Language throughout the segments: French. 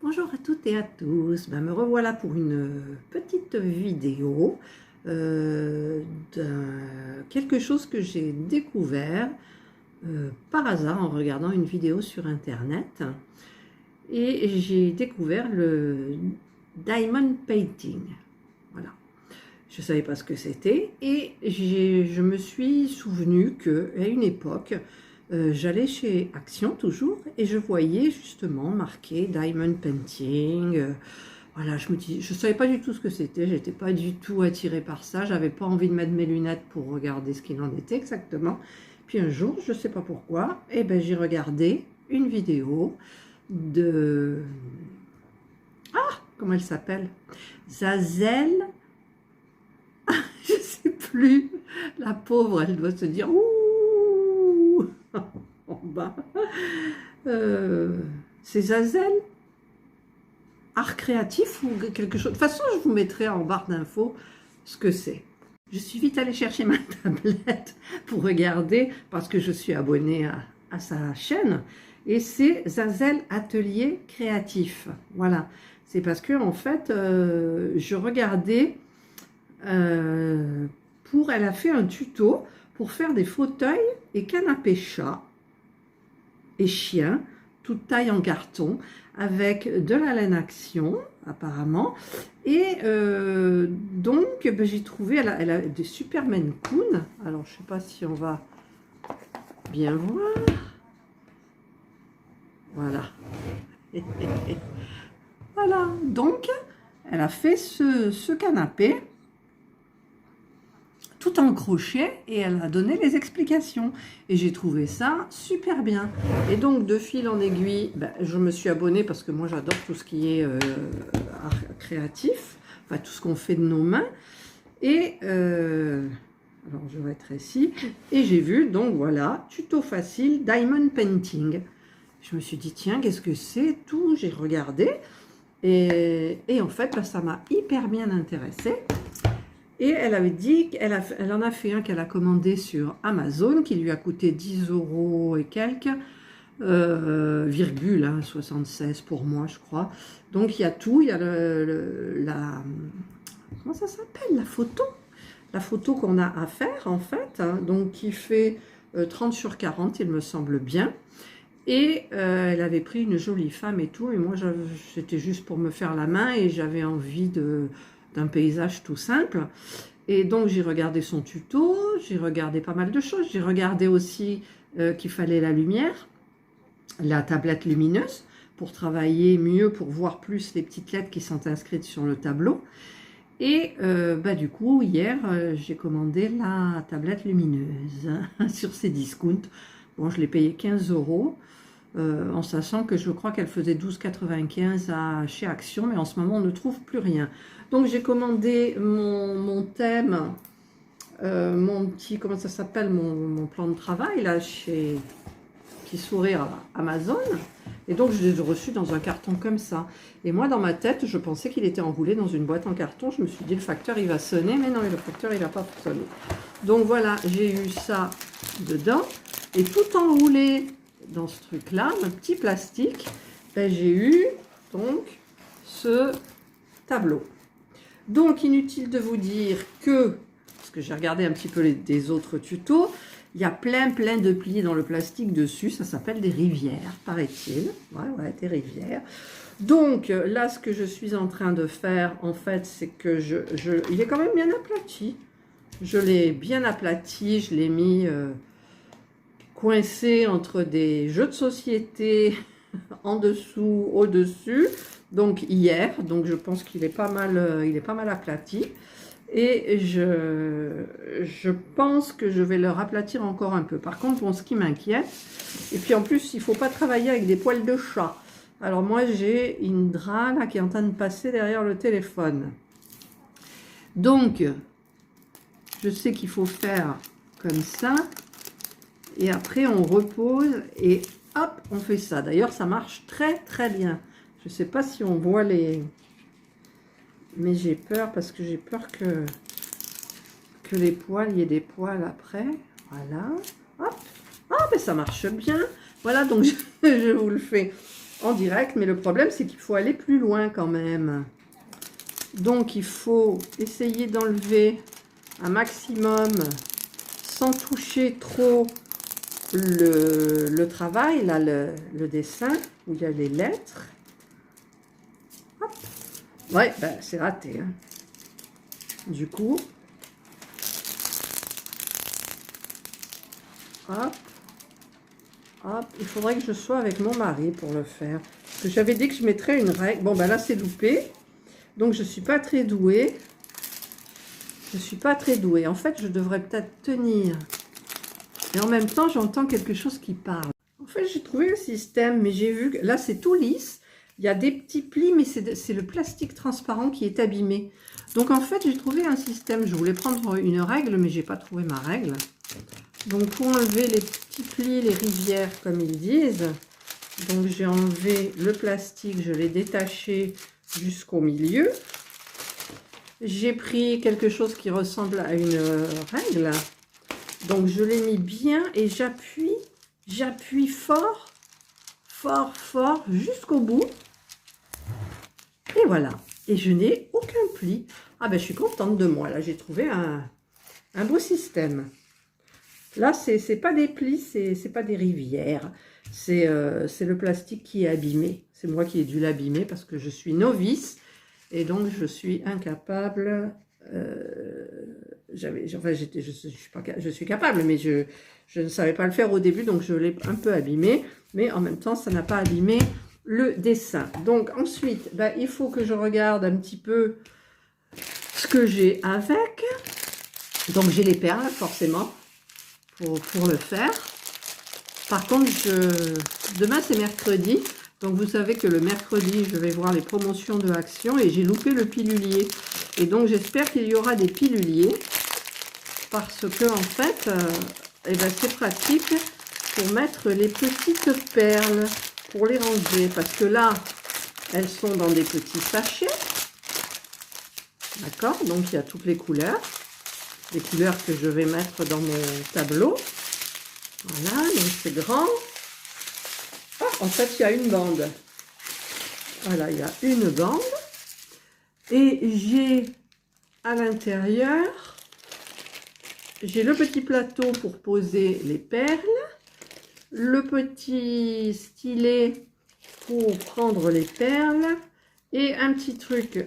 Bonjour à toutes et à tous, me revoilà pour une petite vidéo quelque chose que j'ai découvert par hasard en regardant une vidéo sur internet, et j'ai découvert le diamond painting. Voilà, je ne savais pas ce que c'était et je me suis souvenu qu'à une époque j'allais chez Action toujours et je voyais justement marqué Diamond Painting. Voilà, je ne savais pas du tout ce que c'était, j'étais pas du tout attirée par ça, j'avais pas envie de mettre mes lunettes pour regarder ce qu'il en était exactement. Puis un jour, je ne sais pas pourquoi, et ben j'ai regardé une vidéo de... Ah, comment elle s'appelle? Zazel, je ne sais plus. La pauvre, elle doit se dire ouh en bas. C'est Zazel, art créatif ou quelque chose. De toute façon, je vous mettrai en barre d'infos ce que c'est. Je suis vite allée chercher ma tablette pour regarder parce que je suis abonnée à sa chaîne. Et c'est Zazel Atelier Créatif. Voilà. C'est parce que en fait, je regardais elle a fait un tuto pour faire des fauteuils et canapés chats et chiens, toute taille en carton, avec de la laine action apparemment. Et donc j'ai trouvé, elle a des super mannequins. Alors je sais pas si on va bien voir. Voilà. Voilà, donc elle a fait ce canapé tout en crochet et elle a donné les explications et j'ai trouvé ça super bien. Et donc de fil en aiguille, je me suis abonnée parce que moi j'adore tout ce qui est art créatif, enfin tout ce qu'on fait de nos mains. Et alors je vais être ici et j'ai vu, donc voilà, tuto facile Diamond Painting. Je me suis dit tiens, qu'est-ce que c'est, tout, j'ai regardé et en fait ça m'a hyper bien intéressée. Et elle avait dit qu'elle en a fait un qu'elle a commandé sur Amazon qui lui a coûté 10 € et quelques, virgule, 76 pour moi je crois. Donc il y a tout, il y a comment ça s'appelle, la photo qu'on a à faire en fait, donc qui fait 30 sur 40 il me semble bien. Et elle avait pris une jolie femme et tout, et moi c'était juste pour me faire la main et j'avais envie d'un paysage tout simple. Et donc j'ai regardé son tuto, j'ai regardé pas mal de choses, j'ai regardé aussi qu'il fallait la lumière, la tablette lumineuse pour travailler mieux, pour voir plus les petites lettres qui sont inscrites sur le tableau. Et du coup hier j'ai commandé la tablette lumineuse sur ces discounts. Bon, je l'ai payé 15 €. En sachant que je crois qu'elle faisait 12,95 € chez Action, mais en ce moment on ne trouve plus rien. Donc j'ai commandé mon thème, mon petit, comment ça s'appelle, mon plan de travail là chez Petit Sourire à Amazon, et donc je l'ai reçu dans un carton comme ça. Et moi dans ma tête je pensais qu'il était enroulé dans une boîte en carton. Je me suis dit le facteur il va sonner, mais non, le facteur il va pas sonner. Donc voilà, j'ai eu ça dedans et tout enroulé dans ce truc là, un petit plastique, j'ai eu donc ce tableau. Donc inutile de vous dire que, parce que j'ai regardé un petit peu des autres tutos, il y a plein de plis dans le plastique dessus, ça s'appelle des rivières, paraît-il. Ouais, des rivières. Donc là, ce que je suis en train de faire, en fait, c'est que il est quand même bien aplati. Je l'ai bien aplati, je l'ai mis coincé entre des jeux de société en dessous, au-dessus. Donc hier, donc je pense qu'il est pas mal, aplati. Et je pense que je vais le raplatir encore un peu. Par contre, bon, ce qui m'inquiète, et puis en plus, il ne faut pas travailler avec des poils de chat. Alors moi, j'ai Indra là, qui est en train de passer derrière le téléphone. Donc, je sais qu'il faut faire comme ça. Et après, on repose et hop, on fait ça. D'ailleurs, ça marche très bien. Je ne sais pas si on voit les... Mais j'ai peur parce que j'ai peur que les poils, il y ait des poils après. Voilà. Hop. Ah, mais ça marche bien. Voilà, donc je vous le fais en direct, mais le problème, c'est qu'il faut aller plus loin quand même. Donc, il faut essayer d'enlever un maximum sans toucher trop le travail, là, le dessin, où il y a les lettres. Hop. Ouais, ben, c'est raté. Hein. Du coup, hop, hop, il faudrait que je sois avec mon mari pour le faire. Parce que j'avais dit que je mettrais une règle. Bon, ben là, c'est loupé. Donc, je ne suis pas très douée. Je ne suis pas très douée. En fait, je devrais peut-être tenir. Et en même temps, j'entends quelque chose qui parle. En fait, j'ai trouvé un système, mais j'ai vu que là, c'est tout lisse. Il y a des petits plis, mais c'est le plastique transparent qui est abîmé. Donc, en fait, j'ai trouvé un système. Je voulais prendre une règle, mais je n'ai pas trouvé ma règle. Donc, pour enlever les petits plis, les rivières, comme ils disent, donc j'ai enlevé le plastique, je l'ai détaché jusqu'au milieu. J'ai pris quelque chose qui ressemble à une règle. Donc, je l'ai mis bien et j'appuie fort, fort, fort jusqu'au bout. Et voilà. Et je n'ai aucun pli. Ah ben, je suis contente de moi. Là, j'ai trouvé un beau système. Là, c'est pas des plis, c'est pas des rivières. C'est le plastique qui est abîmé. C'est moi qui ai dû l'abîmer parce que je suis novice. Et donc, je suis incapable... je suis capable, mais je ne savais pas le faire au début, donc je l'ai un peu abîmé. Mais en même temps, ça n'a pas abîmé le dessin. Donc, ensuite, ben, il faut que je regarde un petit peu ce que j'ai avec. Donc, j'ai les perles, forcément, pour le faire. Par contre, demain, c'est mercredi. Donc, vous savez que le mercredi, je vais voir les promotions de Action et j'ai loupé le pilulier. Et donc, j'espère qu'il y aura des piluliers parce que, en fait, eh ben, c'est pratique pour mettre les petites perles, pour les ranger. Parce que là, elles sont dans des petits sachets. D'accord? Donc, il y a toutes les couleurs que je vais mettre dans mon tableau. Voilà, donc c'est grand. Ah, en fait, il y a une bande. Voilà, il y a une bande. Et j'ai à l'intérieur, j'ai le petit plateau pour poser les perles, le petit stylet pour prendre les perles et un petit truc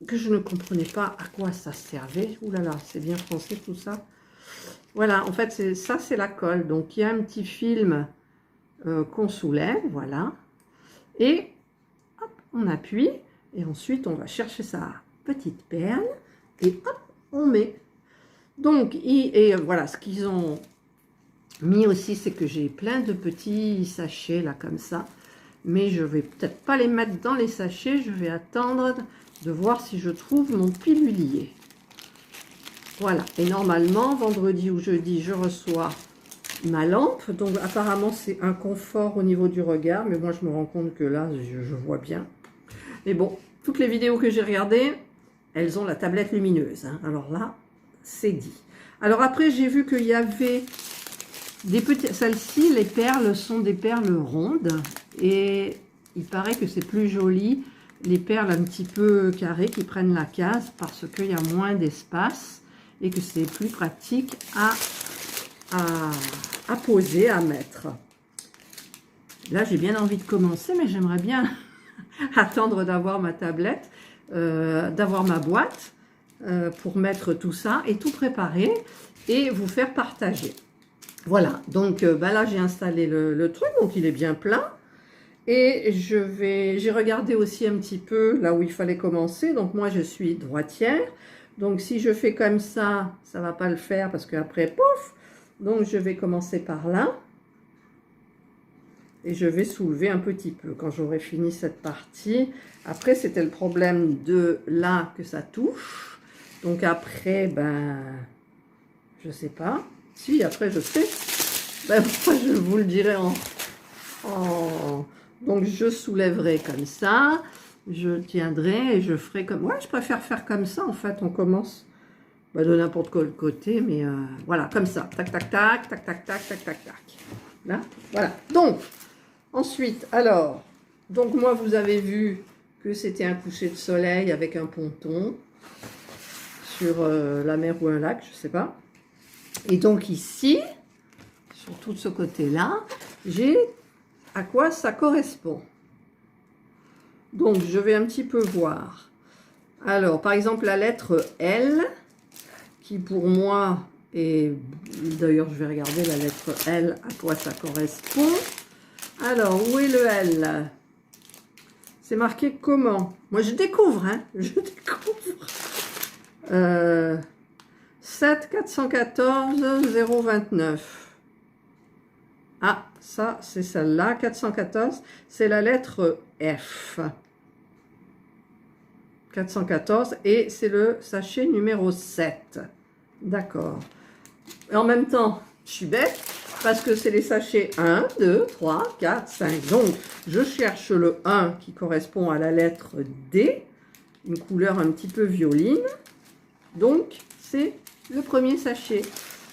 que je ne comprenais pas à quoi ça servait. Ouh là là, c'est bien français tout ça. Voilà, en fait, ça c'est la colle. Donc, il y a un petit film qu'on soulève, voilà. Et hop, on appuie. Et ensuite, on va chercher sa petite perle. Et hop, on met. Donc, et voilà, ce qu'ils ont mis aussi, c'est que j'ai plein de petits sachets, là, comme ça. Mais je vais peut-être pas les mettre dans les sachets. Je vais attendre de voir si je trouve mon pilulier. Voilà. Et normalement, vendredi ou jeudi, je reçois ma lampe. Donc, apparemment, c'est un confort au niveau du regard. Mais moi, je me rends compte que là, je vois bien. Mais bon, toutes les vidéos que j'ai regardées, elles ont la tablette lumineuse. Hein. Alors là, c'est dit. Alors après, j'ai vu qu'il y avait des petits... Celles-ci, les perles sont des perles rondes. Et il paraît que c'est plus joli, les perles un petit peu carrées qui prennent la case parce qu'il y a moins d'espace et que c'est plus pratique à poser, à mettre. Là, j'ai bien envie de commencer, mais j'aimerais bien attendre d'avoir ma tablette, d'avoir ma boîte pour mettre tout ça et tout préparer et vous faire partager. Voilà, donc bah là j'ai installé le truc, donc il est bien plein. Et j'ai regardé aussi un petit peu là où il fallait commencer. Donc moi je suis droitière. Donc si je fais comme ça, ça va pas le faire parce qu'après, pouf! Donc je vais commencer par là. Et je vais soulever un petit peu quand j'aurai fini cette partie. Après, c'était le problème de là que ça touche. Donc après, ben, je sais pas. Si, après, je sais. Ben, je vous le dirai Donc, je soulèverai comme ça. Je tiendrai et je ferai comme... Ouais, je préfère faire comme ça, en fait. On commence ben, de n'importe quel côté, mais voilà, comme ça. Tac, tac, tac, tac, tac, tac, tac, tac, tac. Là, voilà. Donc... Ensuite, alors, donc moi, vous avez vu que c'était un coucher de soleil avec un ponton sur la mer ou un lac, je ne sais pas. Et donc ici, sur tout ce côté-là, j'ai à quoi ça correspond. Donc, je vais un petit peu voir. Alors, par exemple, la lettre L, qui pour moi est... D'ailleurs, je vais regarder la lettre L, à quoi ça correspond. Alors, où est le L? C'est marqué comment? Moi, je découvre, hein. Je découvre. 7 414 029. Ah, ça, c'est celle-là. 414, c'est la lettre F. 414, et c'est le sachet numéro 7. D'accord. Et en même temps, je suis bête, parce que c'est les sachets 1, 2, 3, 4, 5. Donc, je cherche le 1 qui correspond à la lettre D, une couleur un petit peu violine. Donc, c'est le premier sachet.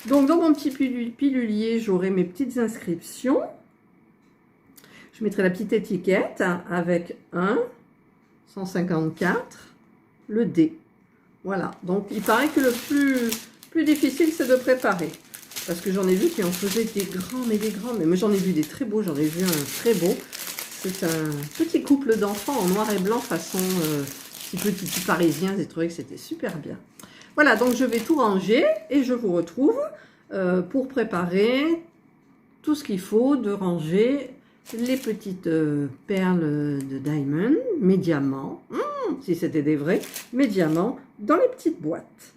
Donc, dans mon petit pilulier, j'aurai mes petites inscriptions. Je mettrai la petite étiquette avec 1, 154, le D. Voilà. Donc, il paraît que le plus difficile, c'est de préparer. Parce que j'en ai vu qui en faisaient des grands, mais des grands. Mais moi, j'en ai vu des très beaux. J'en ai vu un très beau. C'est un petit couple d'enfants en noir et blanc façon petit parisien. J'ai trouvé que c'était super bien. Voilà, donc je vais tout ranger et je vous retrouve pour préparer tout ce qu'il faut de ranger les petites perles de diamond, mes diamants, si c'était des vrais, mes diamants dans les petites boîtes.